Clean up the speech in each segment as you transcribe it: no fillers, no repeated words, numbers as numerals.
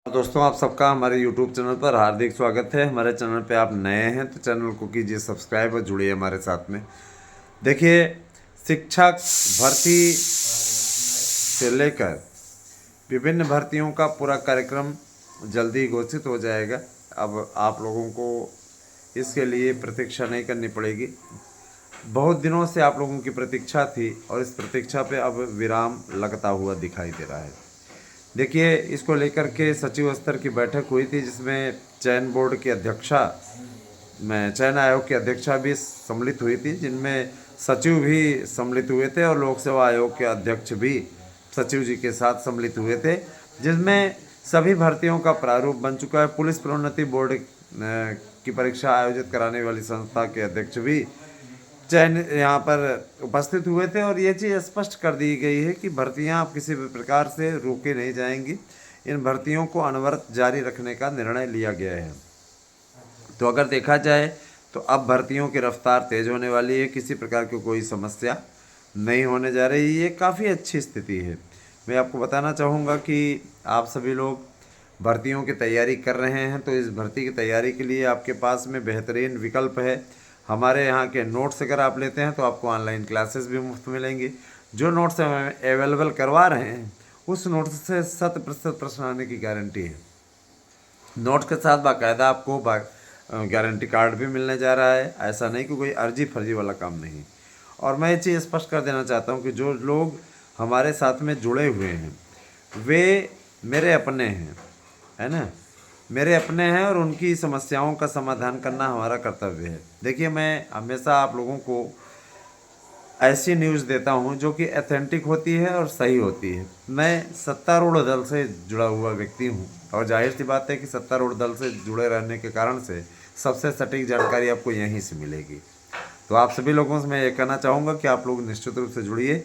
दोस्तों, आप सबका हमारे YouTube चैनल पर हार्दिक स्वागत है। हमारे चैनल पे आप नए हैं तो चैनल को कीजिए सब्सक्राइब और जुड़िए हमारे साथ में। देखिए, शिक्षक भर्ती से लेकर विभिन्न भर्तियों का पूरा कार्यक्रम जल्दी घोषित हो जाएगा। अब आप लोगों को इसके लिए प्रतीक्षा नहीं करनी पड़ेगी। बहुत दिनों से आप लोगों की प्रतीक्षा थी और इस प्रतीक्षा पे अब विराम लगता हुआ दिखाई दे रहा है। देखिए, इसको लेकर के सचिव स्तर की बैठक हुई थी, जिसमें चयन बोर्ड की अध्यक्षा में चयन आयोग की अध्यक्षा भी सम्मिलित हुई थी, जिनमें सचिव भी सम्मिलित हुए थे और लोक सेवा आयोग के अध्यक्ष भी सचिव जी के साथ सम्मिलित हुए थे, जिसमें सभी भर्तियों का प्रारूप बन चुका है। पुलिस प्रोन्नति बोर्ड की परीक्षा आयोजित कराने वाली संस्था के अध्यक्ष भी चयन यहाँ पर उपस्थित हुए थे और ये चीज़ स्पष्ट कर दी गई है कि भर्तियाँ अब किसी भी प्रकार से रोकी नहीं जाएंगी। इन भर्तियों को अनवरत जारी रखने का निर्णय लिया गया है। तो अगर देखा जाए तो अब भर्तियों की रफ्तार तेज होने वाली है, किसी प्रकार की कोई समस्या नहीं होने जा रही। ये काफ़ी अच्छी स्थिति है। मैं आपको बताना चाहूँगा कि आप सभी लोग भर्तियों की तैयारी कर रहे हैं, तो इस भर्ती की तैयारी के लिए आपके पास में बेहतरीन विकल्प है। हमारे यहाँ के नोट्स अगर आप लेते हैं तो आपको ऑनलाइन क्लासेस भी मुफ्त मिलेंगी। जो नोट्स हम अवेलेबल करवा रहे हैं उस नोट्स से 100% प्रश्न आने की गारंटी है। नोट्स के साथ बाकायदा आपको गारंटी कार्ड भी मिलने जा रहा है। ऐसा नहीं कि कोई अर्जी फर्जी वाला काम नहीं। और मैं ये चीज़ स्पष्ट कर देना चाहता हूँ कि जो लोग हमारे साथ में जुड़े हुए हैं वे मेरे अपने हैं, है ना, मेरे अपने हैं और उनकी समस्याओं का समाधान करना हमारा कर्तव्य है। देखिए, मैं हमेशा आप लोगों को ऐसी न्यूज़ देता हूँ जो कि ऑथेंटिक होती है और सही होती है। मैं सत्तारूढ़ दल से जुड़ा हुआ व्यक्ति हूँ और जाहिर सी बात है कि सत्तारूढ़ दल से जुड़े रहने के कारण से सबसे सटीक जानकारी आपको यहीं से मिलेगी। तो आप सभी लोगों से मैं ये कहना चाहूँगा कि आप लोग निश्चित रूप से जुड़िए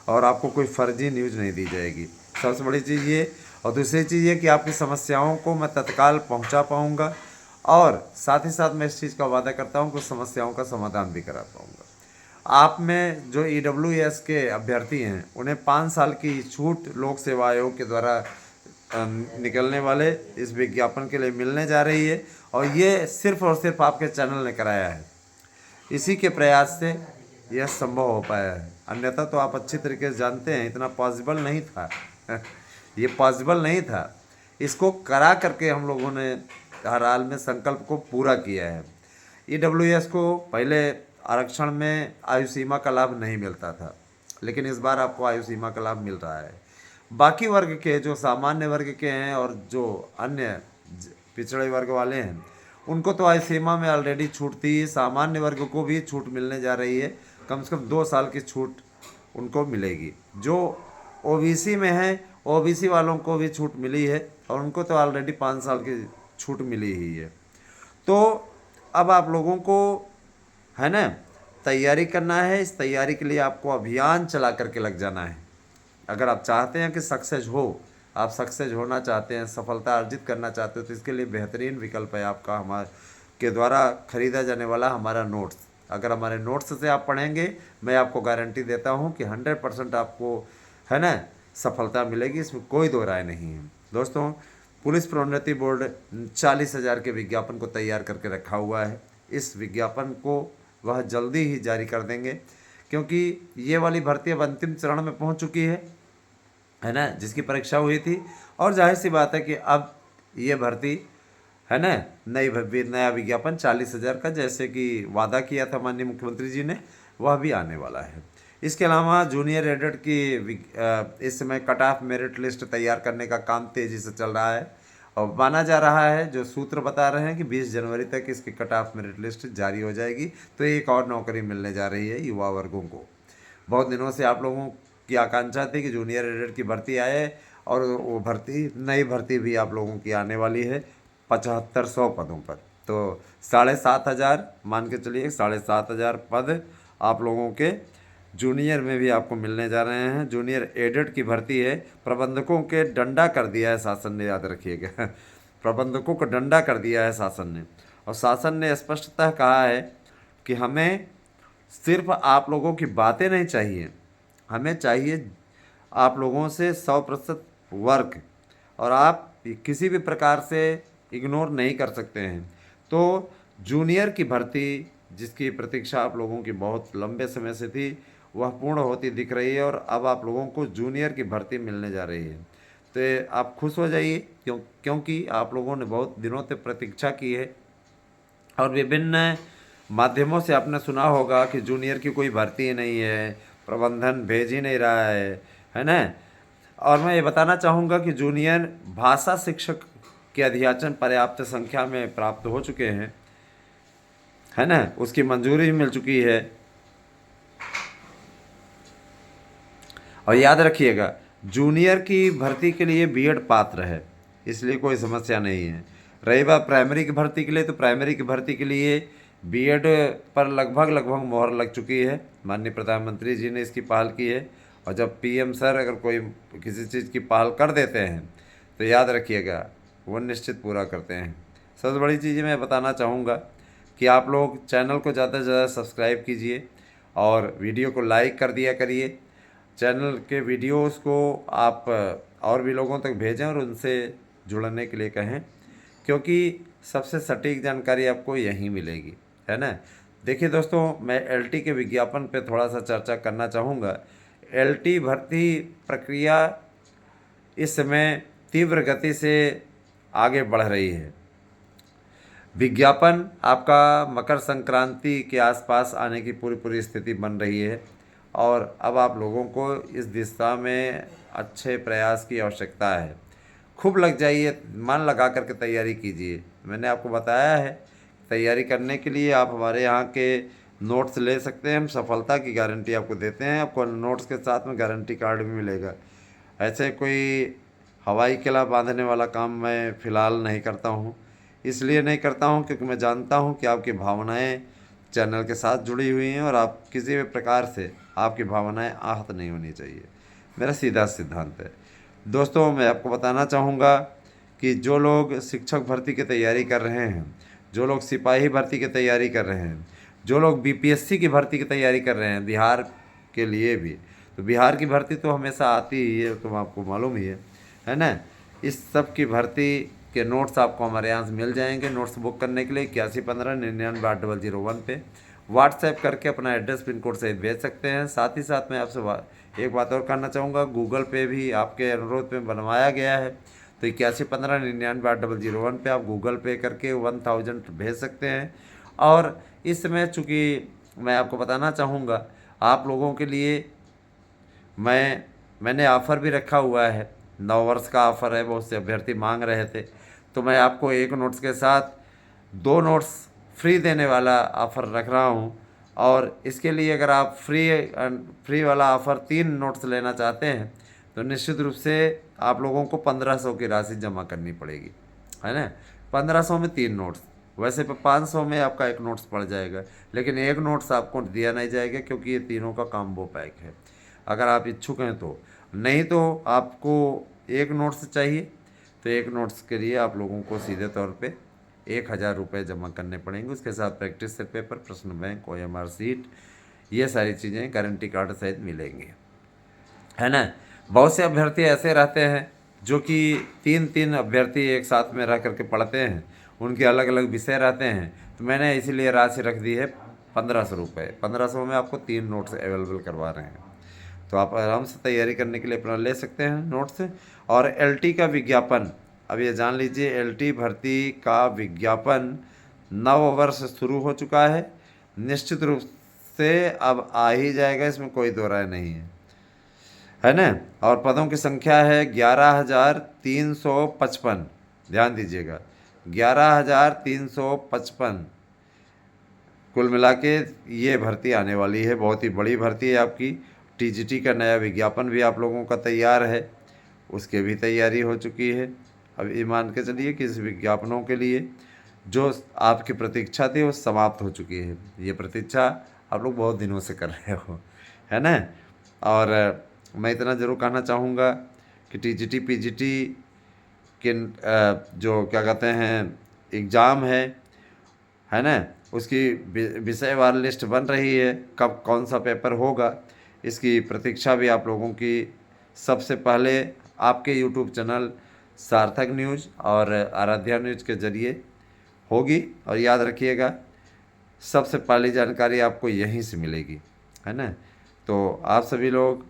और आपको कोई फर्जी न्यूज़ नहीं दी जाएगी। सबसे बड़ी चीज़ ये, और दूसरी चीज़ ये कि आपकी समस्याओं को मैं तत्काल पहुँचा पाऊँगा और साथ ही साथ मैं इस चीज़ का वादा करता हूँ कि समस्याओं का समाधान भी करा पाऊँगा। आप में जो EWS के अभ्यर्थी हैं उन्हें 5 साल की छूट लोक सेवा आयोग के द्वारा निकलने वाले इस विज्ञापन के लिए मिलने जा रही है और ये सिर्फ और सिर्फ आपके चैनल ने कराया है। इसी के प्रयास से यह संभव हो पाया है, अन्यथा तो आप अच्छी तरीके से जानते हैं इतना पॉसिबल नहीं था। ये पॉसिबल नहीं था। इसको करा करके हम लोगों ने हर हाल में संकल्प को पूरा किया है। EWS को पहले आरक्षण में आयु सीमा का लाभ नहीं मिलता था, लेकिन इस बार आपको आयु सीमा का लाभ मिल रहा है। बाकी वर्ग के जो सामान्य वर्ग के हैं और जो अन्य पिछड़े वर्ग वाले हैं उनको तो आयु सीमा में ऑलरेडी छूट थी। सामान्य वर्ग को भी छूट मिलने जा रही है, कम से कम 2 साल की छूट उनको मिलेगी। जो OBC में है OBC वालों को भी छूट मिली है और उनको तो ऑलरेडी 5 साल की छूट मिली ही है। तो अब आप लोगों को, है ना, तैयारी करना है। इस तैयारी के लिए आपको अभियान चला करके लग जाना है। अगर आप चाहते हैं कि सक्सेस हो, आप सक्सेस होना चाहते हैं, सफलता अर्जित करना चाहते हो, तो इसके लिए बेहतरीन विकल्प है आपका हमारे के द्वारा खरीदा जाने वाला हमारा नोट्स। अगर हमारे नोट्स से आप पढ़ेंगे, मैं आपको गारंटी देता हूँ कि 100% आपको, है ना, सफलता मिलेगी। इसमें कोई दो राय नहीं है। दोस्तों, पुलिस प्रोन्नति बोर्ड 40,000 के विज्ञापन को तैयार करके रखा हुआ है। इस विज्ञापन को वह जल्दी ही जारी कर देंगे, क्योंकि ये वाली भर्ती अब अंतिम चरण में पहुंच चुकी है ना, जिसकी परीक्षा हुई थी। और जाहिर सी बात है कि अब ये भर्ती, है ना, नया विज्ञापन 40,000 का, जैसे कि वादा किया था माननीय मुख्यमंत्री जी ने, वह भी आने वाला है। इसके अलावा जूनियर एडेड की इस समय कट ऑफ मेरिट लिस्ट तैयार करने का काम तेज़ी से चल रहा है और माना जा रहा है, जो सूत्र बता रहे हैं कि 20 जनवरी तक इसकी कट ऑफ मेरिट लिस्ट जारी हो जाएगी। तो एक और नौकरी मिलने जा रही है युवा वर्गों को। बहुत दिनों से आप लोगों की आकांक्षा थी कि जूनियर एडेड की भर्ती आए और वो भर्ती, नई भर्ती भी आप लोगों की आने वाली है 7500 पदों पर। तो 7,500, मान के चलिए 7,500 पद आप लोगों के जूनियर में भी आपको मिलने जा रहे हैं। जूनियर एडेड की भर्ती है। प्रबंधकों के डंडा कर दिया है शासन ने, याद रखिएगा। प्रबंधकों को डंडा कर दिया है शासन ने, और शासन ने स्पष्टतः कहा है कि हमें सिर्फ आप लोगों की बातें नहीं चाहिए, हमें चाहिए आप लोगों से 100% वर्क। और आप किसी भी प्रकार से इग्नोर नहीं कर सकते हैं। तो जूनियर की भर्ती जिसकी प्रतीक्षा आप लोगों की बहुत लंबे समय से थी, वह पूर्ण होती दिख रही है और अब आप लोगों को जूनियर की भर्ती मिलने जा रही है। तो आप खुश हो जाइए, क्योंकि आप लोगों ने बहुत दिनों से प्रतीक्षा की है और विभिन्न माध्यमों से आपने सुना होगा कि जूनियर की कोई भर्ती नहीं है, प्रबंधन भेज ही नहीं रहा है ना। और मैं ये बताना चाहूँगा कि जूनियर भाषा शिक्षक के अध्याचन पर्याप्त संख्या में प्राप्त हो चुके हैं, है ना, उसकी मंजूरी भी मिल चुकी है। और याद रखिएगा, जूनियर की भर्ती के लिए बीएड पात्र है, इसलिए कोई समस्या नहीं है। रही बात प्राइमरी की भर्ती के लिए, तो प्राइमरी की भर्ती के लिए बीएड पर लगभग मोहर लग चुकी है। माननीय प्रधानमंत्री जी ने इसकी पहल की है, और जब पीएम सर अगर कोई किसी चीज़ की पहल कर देते हैं तो याद रखिएगा वो निश्चित पूरा करते हैं। सबसे बड़ी चीज़ मैं बताना चाहूँगा कि आप लोग चैनल को ज़्यादा से ज़्यादा सब्सक्राइब कीजिए और वीडियो को लाइक कर दिया करिए। चैनल के वीडियोस को आप और भी लोगों तक भेजें और उनसे जुड़ने के लिए कहें, क्योंकि सबसे सटीक जानकारी आपको यहीं मिलेगी, है ना। देखिए दोस्तों, मैं एलटी के विज्ञापन पे थोड़ा सा चर्चा करना चाहूँगा। एलटी भर्ती प्रक्रिया इस समय तीव्र गति से आगे बढ़ रही है। विज्ञापन आपका मकर संक्रांति के आसपास आने की पूरी स्थिति बन रही है और अब आप लोगों को इस दिशा में अच्छे प्रयास की आवश्यकता है। खूब लग जाइए, मन लगा करके तैयारी कीजिए। मैंने आपको बताया है, तैयारी करने के लिए आप हमारे यहाँ के नोट्स ले सकते हैं। हम सफलता की गारंटी आपको देते हैं। आपको नोट्स के साथ में गारंटी कार्ड भी मिलेगा। ऐसे कोई हवाई किला बांधने वाला काम मैं फ़िलहाल नहीं करता हूँ। इसलिए नहीं करता हूँ क्योंकि मैं जानता हूँ कि आपकी भावनाएं चैनल के साथ जुड़ी हुई हैं और आप किसी भी प्रकार से आपकी भावनाएं आहत नहीं होनी चाहिए। मेरा सीधा सिद्धांत है। दोस्तों, मैं आपको बताना चाहूँगा कि जो लोग शिक्षक भर्ती की तैयारी कर रहे हैं, जो लोग सिपाही भर्ती की तैयारी कर रहे हैं, जो लोग बीपीएससी की भर्ती की तैयारी कर रहे हैं, बिहार के लिए भी, तो बिहार की भर्ती तो हमेशा आती ही है, तो आपको मालूम ही है ना। इस सब की भर्ती के नोट्स आपको हमारे यहाँ से मिल जाएंगे। नोट्स बुक करने के लिए 8115998001 पे व्हाट्सएप करके अपना एड्रेस पिन कोड सहित भेज सकते हैं। साथ ही साथ मैं आपसे एक बात और कहना चाहूँगा, गूगल पे भी आपके अनुरोध पे बनवाया गया है, तो 8115998001 पे आप गूगल पे करके 1000 भेज सकते हैं। और इस समय चूँकि मैं आपको बताना चाहूँगा, आप लोगों के लिए मैंने ऑफ़र भी रखा हुआ है, 9 वर्ष का ऑफ़र है। बहुत से अभ्यर्थी मांग रहे थे, तो मैं आपको 1 नोट्स के साथ 2 नोट्स फ्री देने वाला ऑफ़र रख रहा हूं। और इसके लिए अगर आप फ्री वाला ऑफ़र 3 नोट्स लेना चाहते हैं तो निश्चित रूप से आप लोगों को 1500 की राशि जमा करनी पड़ेगी, है ना। 1500 में 3 नोट्स, वैसे पे 500 में आपका 1 नोट्स पड़ जाएगा, लेकिन 1 नोट्स आपको दिया नहीं जाएगा क्योंकि ये तीनों का कॉम्बो पैक है। अगर आप इच्छुक हैं तो, नहीं तो आपको 1 नोट्स चाहिए, तो 1 नोट्स के लिए आप लोगों को सीधे तौर पे 1000 रुपये जमा करने पड़ेंगे। उसके साथ प्रैक्टिस सेट पेपर, प्रश्न बैंक, OMR सीट, ये सारी चीज़ें गारंटी कार्ड सहित मिलेंगी, है ना। बहुत से अभ्यर्थी ऐसे रहते हैं जो कि 3 अभ्यर्थी एक साथ में रह करके पढ़ते हैं, उनके अलग अलग विषय रहते हैं, तो मैंने इसीलिए राशि रख दी है 1500 रुपये। 1500 में आपको 3 नोट्स अवेलेबल करवा रहे हैं, तो आप आराम से तैयारी करने के लिए अपना ले सकते हैं नोट्स। और एलटी का विज्ञापन, अब ये जान लीजिए, एलटी भर्ती का विज्ञापन नव वर्ष शुरू हो चुका है। निश्चित रूप से अब आ ही जाएगा, इसमें कोई दो राय नहीं है ना। और पदों की संख्या है 11,355। ध्यान दीजिएगा, 11,355 कुल मिला के ये भर्ती आने वाली है। बहुत ही बड़ी भर्ती है आपकी। टीजीटी का नया विज्ञापन भी आप लोगों का तैयार है, उसके भी तैयारी हो चुकी है। अब ये मान के चलिए कि इस विज्ञापनों के लिए जो आपकी प्रतीक्षा थी वो समाप्त हो चुकी है। ये प्रतीक्षा आप लोग बहुत दिनों से कर रहे हो, है ना। और मैं इतना ज़रूर कहना चाहूँगा कि टीजीटी पीजीटी के जो क्या कहते हैं एग्ज़ाम है ना, उसकी विषयवार लिस्ट बन रही है। कब कौन सा पेपर होगा, इसकी प्रतीक्षा भी आप लोगों की सबसे पहले आपके YouTube चैनल सार्थक न्यूज़ और आराध्या न्यूज़ के ज़रिए होगी। और याद रखिएगा, सबसे पहली जानकारी आपको यहीं से मिलेगी, है ना। तो आप सभी लोग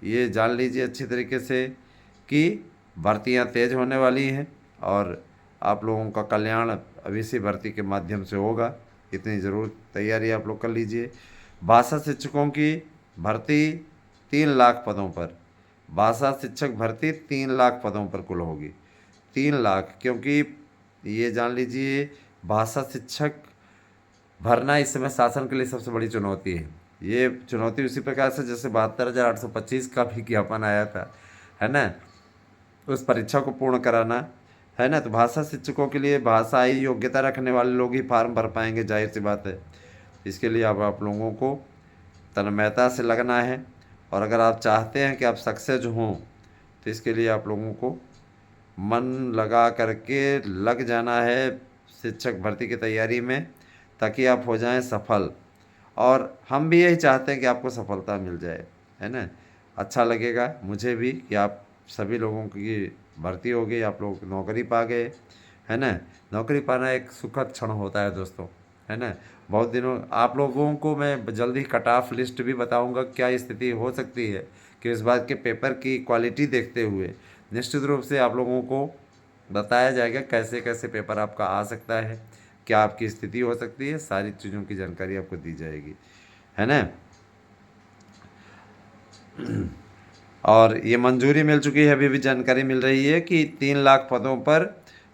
ये जान लीजिए अच्छी तरीके से कि भर्तियां तेज़ होने वाली हैं और आप लोगों का कल्याण अभी से भर्ती के माध्यम से होगा। इतनी ज़रूर तैयारी आप लोग कर लीजिए। भाषा शिक्षकों की भर्ती 3 लाख पदों पर, भाषा शिक्षक भर्ती 3 लाख पदों पर कुल होगी। 3 लाख, क्योंकि ये जान लीजिए भाषा शिक्षक भरना इस समय शासन के लिए सबसे बड़ी चुनौती है। ये चुनौती उसी प्रकार से जैसे 72,825 का विज्ञापन आया था, है ना, उस परीक्षा को पूर्ण कराना, है ना। तो भाषा शिक्षकों के लिए भाषाई योग्यता रखने वाले लोग ही फार्म भर पाएंगे, जाहिर सी बात है। इसके लिए अब आप लोगों को तन्मयता से लगना है और अगर आप चाहते हैं कि आप सक्सेस हों तो इसके लिए आप लोगों को मन लगा करके लग जाना है शिक्षक भर्ती की तैयारी में, ताकि आप हो जाएं सफल। और हम भी यही चाहते हैं कि आपको सफलता मिल जाए, है ना। अच्छा लगेगा मुझे भी कि आप सभी लोगों की भर्ती हो गई, आप लोग नौकरी पा गए, है ना। नौकरी पाना एक सुखद क्षण होता है दोस्तों, है ना। बहुत दिनों आप लोगों को मैं जल्दी कट ऑफ लिस्ट भी बताऊंगा, क्या स्थिति हो सकती है कि इस बात के पेपर की क्वालिटी देखते हुए निश्चित रूप से आप लोगों को बताया जाएगा कैसे कैसे पेपर आपका आ सकता है, क्या आपकी स्थिति हो सकती है, सारी चीज़ों की जानकारी आपको दी जाएगी, है ना। और ये मंजूरी मिल चुकी है, अभी भी जानकारी मिल रही है कि 3 लाख पदों पर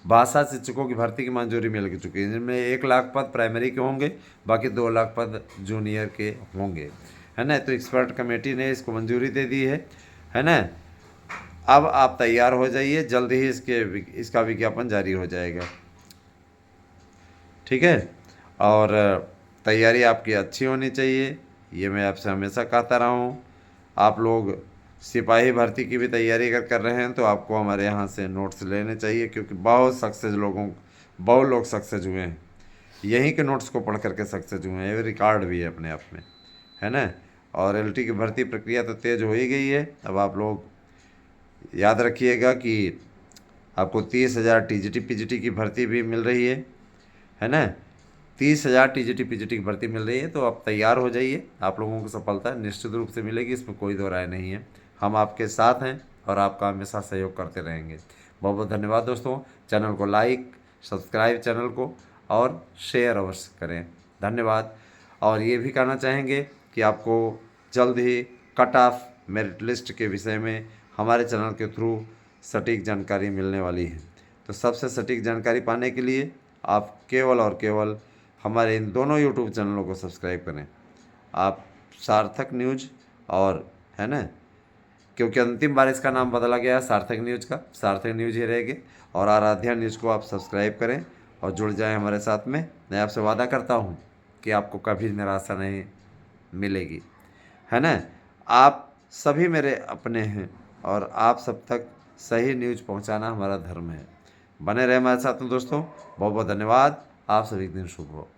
भाषा शिक्षकों की भर्ती की मंजूरी मिल चुकी है, जिनमें 1 लाख पद प्राइमरी के होंगे, बाकी 2 लाख पद जूनियर के होंगे, है ना। तो एक्सपर्ट कमेटी ने इसको मंजूरी दे दी है ना। अब आप तैयार हो जाइए, जल्द ही इसका विज्ञापन जारी हो जाएगा, ठीक है। और तैयारी आपकी अच्छी होनी चाहिए, ये मैं आपसे हमेशा कहता रहा हूँ। आप लोग सिपाही भर्ती की भी तैयारी अगर कर रहे हैं तो आपको हमारे यहाँ से नोट्स लेने चाहिए, क्योंकि बहुत लोग सक्सेस हुए हैं, यहीं के नोट्स को पढ़ करके सक्सेस हुए हैं। ये रिकॉर्ड भी है अपने आप में, है ना। और एलटी की भर्ती प्रक्रिया तो तेज़ हो ही गई है। अब आप लोग याद रखिएगा कि आपको 30,000 टीजीटी पीजीटी की भर्ती भी मिल रही है ना। 30,000 टीजीटी पीजीटी की भर्ती मिल रही है, तो आप तैयार हो जाइए, आप लोगों को सफलता निश्चित रूप से मिलेगी, इसमें कोई दो राय नहीं है। हम आपके साथ हैं और आपका हमेशा सहयोग करते रहेंगे। बहुत बहुत धन्यवाद दोस्तों। चैनल को लाइक, सब्सक्राइब चैनल को और शेयर अवश्य करें, धन्यवाद। और ये भी कहना चाहेंगे कि आपको जल्द ही कट ऑफ मेरिट लिस्ट के विषय में हमारे चैनल के थ्रू सटीक जानकारी मिलने वाली है। तो सबसे सटीक जानकारी पाने के लिए आप केवल और केवल हमारे इन दोनों यूट्यूब चैनलों को सब्सक्राइब करें, आप सार्थक न्यूज और, है ना, क्योंकि अंतिम बार इसका नाम बदला गया है सार्थक न्यूज का, सार्थक न्यूज ही रहेगी। और आराध्या न्यूज़ को आप सब्सक्राइब करें और जुड़ जाएं हमारे साथ में। मैं आपसे वादा करता हूं कि आपको कभी निराशा नहीं मिलेगी, है ना। आप सभी मेरे अपने हैं और आप सब तक सही न्यूज़ पहुंचाना हमारा धर्म है। बने रहे हमारे साथ में दोस्तों। बहुत बहुत धन्यवाद। आप सभी दिन शुभ हो।